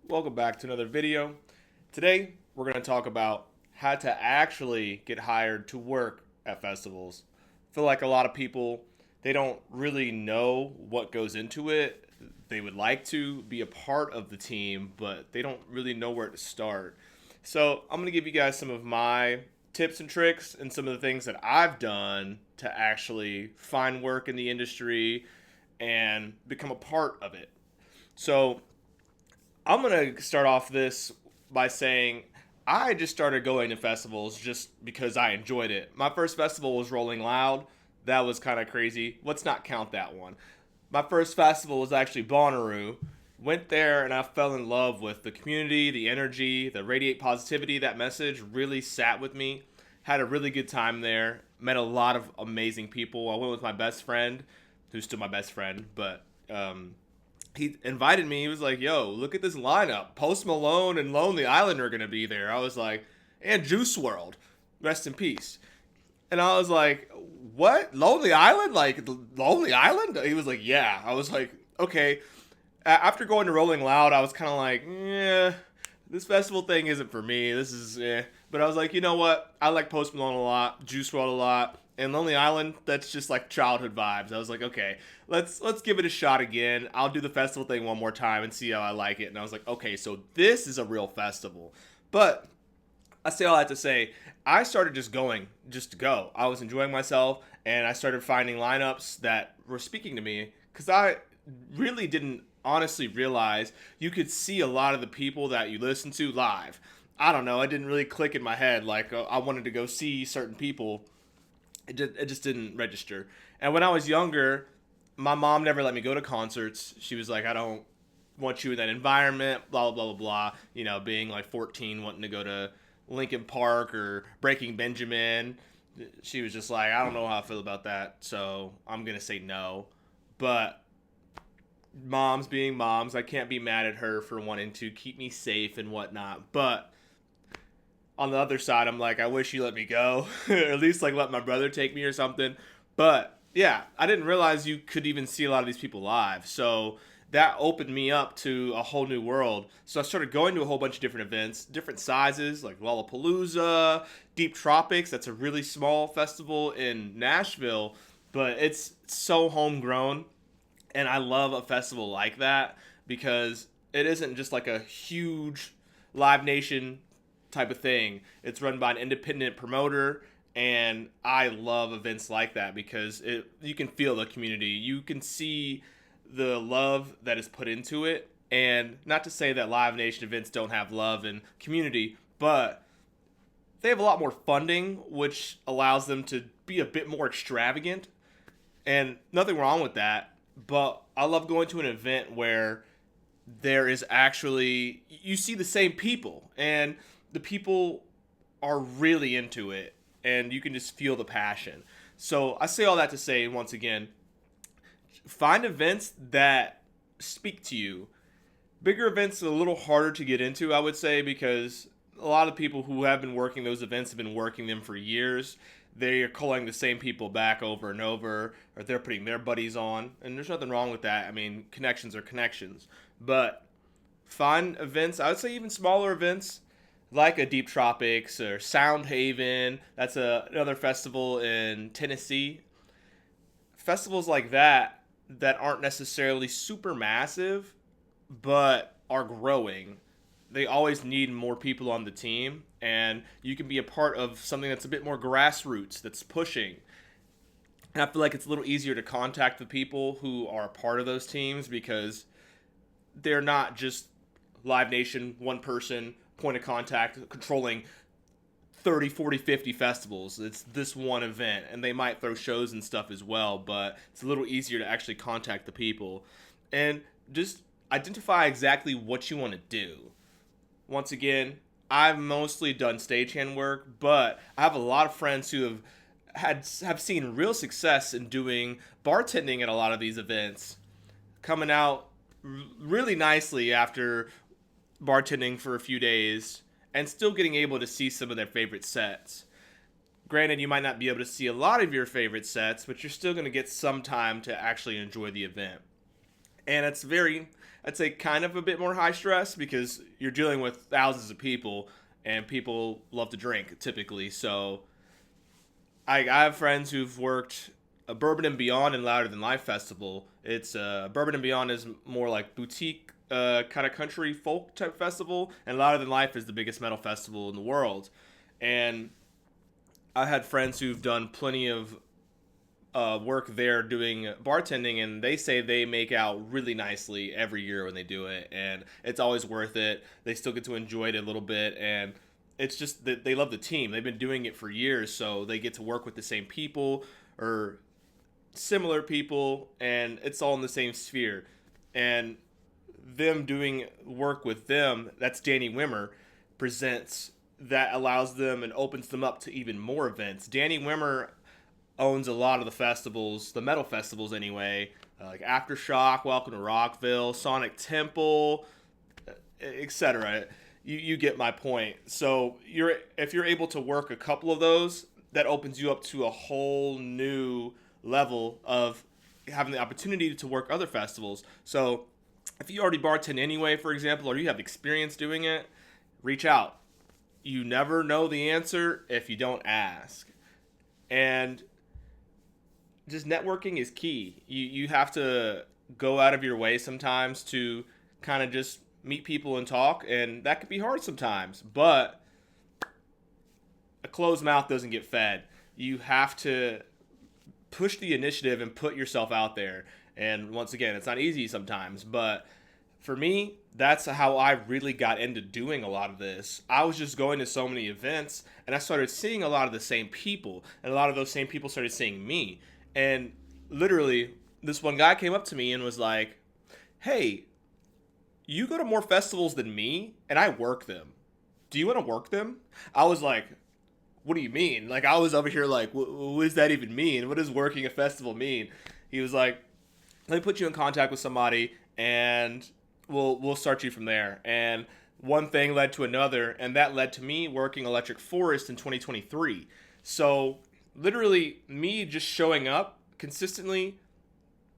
Welcome back to another video. Today, we're going to talk about how to actually get hired to work at festivals. I feel like a lot of people, they don't really know what goes into it. They would like to be a part of the team, but they don't really know where to start. So, I'm going to give you guys some of my tips and tricks and some of the things that I've done to actually find work in the industry and become a part of it. So, I'm going to start off this by saying I just started going to festivals just because I enjoyed it. My first festival was Rolling Loud. That was kind of crazy. Let's not count that one. My first festival was actually Bonnaroo. Went there and I fell in love with the community, the energy, the radiate positivity. That message really sat with me. Had a really good time there. Met a lot of amazing people. I went with my best friend, who's still my best friend, but he invited me. He was like, "Yo, look at this lineup. Post Malone and Lonely Island are gonna be there." I was like, "And Juice World, rest in peace." And I was like, "What? Lonely Island? Like Lonely Island?" He was like, "Yeah." I was like, "Okay." After going to Rolling Loud, I was kind of like, "Yeah, this festival thing isn't for me. This is eh." But I was like, you know what? I like Post Malone a lot, Juice World a lot, and Lonely Island. That's just like childhood vibes. I was like, okay, let's give it a shot again. I'll do the festival thing one more time and see how I like it. And I was like, okay, so this is a real festival. But I say all that to say, I started just going, just to go. I was enjoying myself, and I started finding lineups that were speaking to me because I really didn't honestly realize you could see a lot of the people that you listen to live. I don't know. It didn't really click in my head. Like I wanted to go see certain people. It just didn't register. And when I was younger, my mom never let me go to concerts. She was like, I don't want you in that environment, blah, blah, blah, blah, blah. You know, being like 14, wanting to go to Lincoln Park or Breaking Benjamin. She was just like, I don't know how I feel about that. So I'm going to say no. But moms being moms, I can't be mad at her for wanting to keep me safe and whatnot. But on the other side, I'm like, I wish you let me go, or at least like let my brother take me or something. But yeah, I didn't realize you could even see a lot of these people live. So that opened me up to a whole new world. So I started going to a whole bunch of different events, different sizes, like Lollapalooza, Deep Tropics. That's a really small festival in Nashville, but it's so homegrown. And I love a festival like that because it isn't just like a huge Live Nation type of thing. It's run by an independent promoter, and I love events like that because you can feel the community. You can see the love that is put into it. And not to say that Live Nation events don't have love and community, but they have a lot more funding, which allows them to be a bit more extravagant. And nothing wrong with that, but I love going to an event where there is actually you see the same people and the people are really into it and you can just feel the passion. So I say all that to say once again, find events that speak to you. Bigger events are a little harder to get into, I would say, because a lot of people who have been working those events have been working them for years. They are calling the same people back over and over, or they're putting their buddies on, and there's nothing wrong with that. I mean, connections are connections, but find events. I would say even smaller events like a Deep Tropics or Sound Haven. That's another festival in Tennessee. Festivals like that aren't necessarily super massive, but are growing. They always need more people on the team, and you can be a part of something that's a bit more grassroots, that's pushing. And I feel like it's a little easier to contact the people who are a part of those teams because they're not just Live Nation, one person, point of contact, controlling 30, 40, 50 festivals. It's this one event, and they might throw shows and stuff as well, but it's a little easier to actually contact the people. And just identify exactly what you want to do. Once again, I've mostly done stagehand work, but I have a lot of friends who have seen real success in doing bartending at a lot of these events, coming out really nicely after bartending for a few days and still getting able to see some of their favorite sets. Granted, you might not be able to see a lot of your favorite sets, but you're still going to get some time to actually enjoy the event. And it's very, I'd say, kind of a bit more high stress because you're dealing with thousands of people, and people love to drink typically. So I have friends who've worked a Bourbon and Beyond and Louder Than Life festival. It's Bourbon and Beyond is more like boutique kind of country folk type festival, and Louder Than Life is the biggest metal festival in the world. And I had friends who've done plenty of work there doing bartending, and they say they make out really nicely every year when they do it, and it's always worth it. They still get to enjoy it a little bit, and it's just that they love the team. They've been doing it for years, so they get to work with the same people or similar people, and it's all in the same sphere. And them doing work with them, that's Danny Wimmer, presents that allows them and opens them up to even more events. Danny Wimmer owns a lot of the festivals, the metal festivals anyway, like Aftershock, Welcome to Rockville, Sonic Temple, etc. You get my point. So if you're able to work a couple of those, that opens you up to a whole new level of having the opportunity to work other festivals. So if you already bartend anyway, for example, or you have experience doing it, reach out. You never know the answer if you don't ask. And just networking is key. You have to go out of your way sometimes to kind of just meet people and talk, and that can be hard sometimes. But a closed mouth doesn't get fed. You have to push the initiative and put yourself out there. And once again, it's not easy sometimes, but for me, that's how I really got into doing a lot of this. I was just going to so many events, and I started seeing a lot of the same people, and a lot of those same people started seeing me. And literally, this one guy came up to me and was like, "Hey, you go to more festivals than me, and I work them. Do you want to work them?" I was like, "What do you mean?" Like, I was over here like, what does that even mean? What does working a festival mean? He was like, "Let me put you in contact with somebody, and we'll start you from there." And one thing led to another, and that led to me working Electric Forest in 2023. So literally, me just showing up consistently,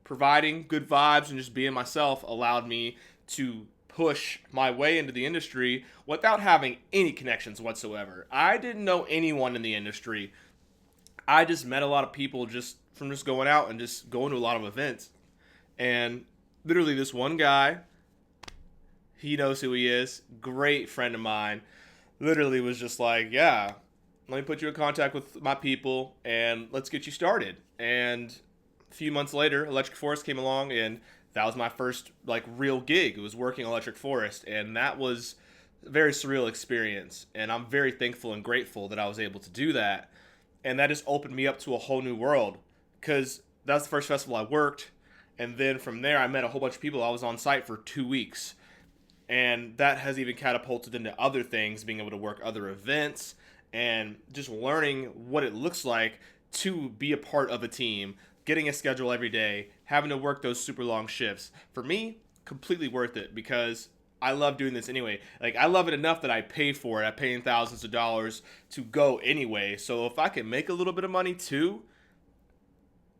providing good vibes, and just being myself allowed me to push my way into the industry without having any connections whatsoever. I didn't know anyone in the industry. I just met a lot of people just from just going out and just going to a lot of events. And literally this one guy, he knows who he is, great friend of mine, literally was just like, "Yeah, let me put you in contact with my people and let's get you started." And a few months later, Electric Forest came along, and that was my first like real gig. It was working Electric Forest, and that was a very surreal experience. And I'm very thankful and grateful that I was able to do that. And that just opened me up to a whole new world, because that was the first festival I worked. And then from there, I met a whole bunch of people. I was on site for 2 weeks. And that has even catapulted into other things, being able to work other events and just learning what it looks like to be a part of a team, getting a schedule every day, having to work those super long shifts. For me, completely worth it, because I love doing this anyway. Like, I love it enough that I pay for it. I'm paying thousands of dollars to go anyway. So if I can make a little bit of money too,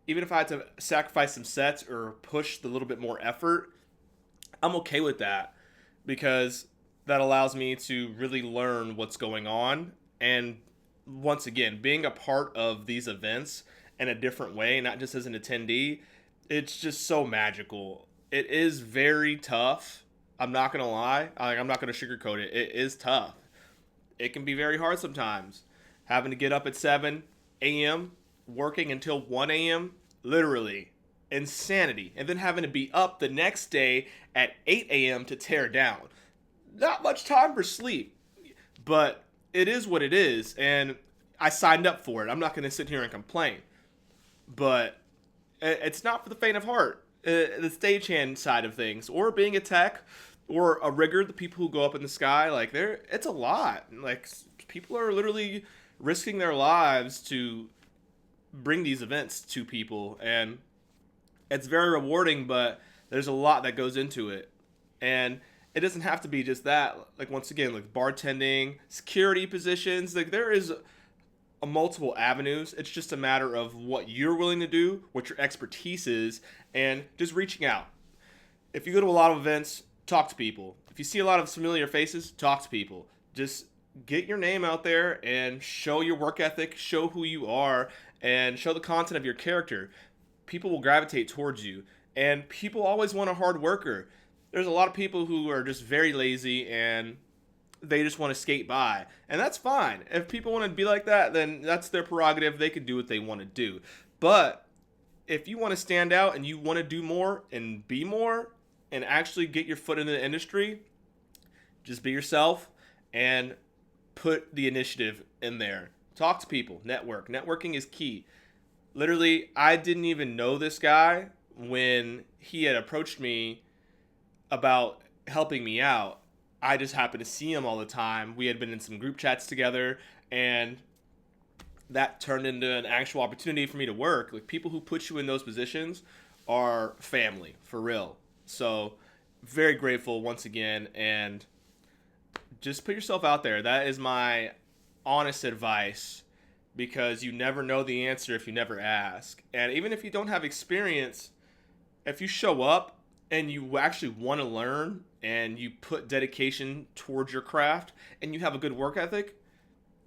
even if I had to sacrifice some sets or push the little bit more effort, I'm okay with that, because that allows me to really learn what's going on. And once again, being a part of these events in a different way, not just as an attendee, it's just so magical. It is very tough. I'm not going to lie. I'm not going to sugarcoat it. It is tough. It can be very hard sometimes. Having to get up at 7 a.m., working until 1 a.m., literally insanity. And then having to be up the next day at 8 a.m. to tear down. Not much time for sleep, but it is what it is. And I signed up for it. I'm not going to sit here and complain. But it's not for the faint of heart. The stagehand side of things, or being a tech, or a rigger, the people who go up in the sky, like, it's a lot. Like, people are literally risking their lives to bring these events to people, and it's very rewarding, but there's a lot that goes into it. And it doesn't have to be just that. Like, once again, like bartending, security positions, like, there is a multiple avenues. It's just a matter of what you're willing to do, what your expertise is, and just reaching out. If you go to a lot of events, talk to people. If you see a lot of familiar faces, talk to people. Just get your name out there and show your work ethic, show who you are, and show the content of your character. People will gravitate towards you. And people always want a hard worker. There's a lot of people who are just very lazy and they just want to skate by. And that's fine. If people want to be like that, then that's their prerogative. They can do what they want to do. But if you want to stand out and you want to do more and be more and actually get your foot in the industry, just be yourself and put the initiative in there. Talk to people, network. Networking is key. Literally, I didn't even know this guy when he had approached me about helping me out. I just happened to see him all the time. We had been in some group chats together, and that turned into an actual opportunity for me to work. Like, people who put you in those positions are family, for real. So, very grateful once again, and just put yourself out there. That is my honest advice, because you never know the answer if you never ask. And even if you don't have experience, if you show up and you actually want to learn and you put dedication towards your craft and you have a good work ethic,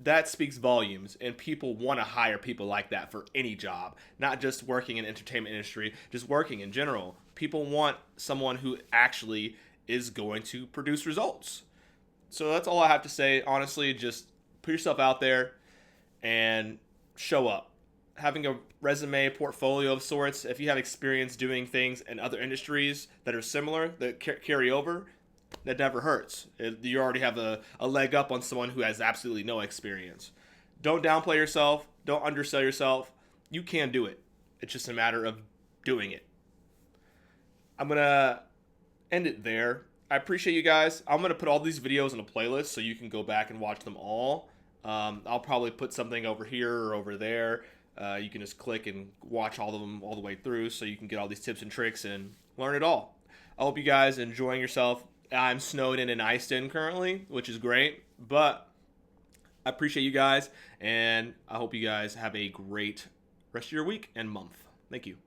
that speaks volumes, and people want to hire people like that for any job, not just working in the entertainment industry, just working in general. People want someone who actually is going to produce results. So that's all I have to say. Honestly, just put yourself out there and show up. Having a resume portfolio of sorts, if you have experience doing things in other industries that are similar, that carry over, that never hurts. You already have a leg up on someone who has absolutely no experience. Don't downplay yourself. Don't undersell yourself. You can do it. It's just a matter of doing it. I'm going to end it there. I appreciate you guys. I'm going to put all these videos in a playlist so you can go back and watch them all. I'll probably put something over here or over there. You can just click and watch all of them all the way through so you can get all these tips and tricks and learn it all. I hope you guys are enjoying yourself. I'm snowed in and iced in currently, which is great, but I appreciate you guys, and I hope you guys have a great rest of your week and month. Thank you.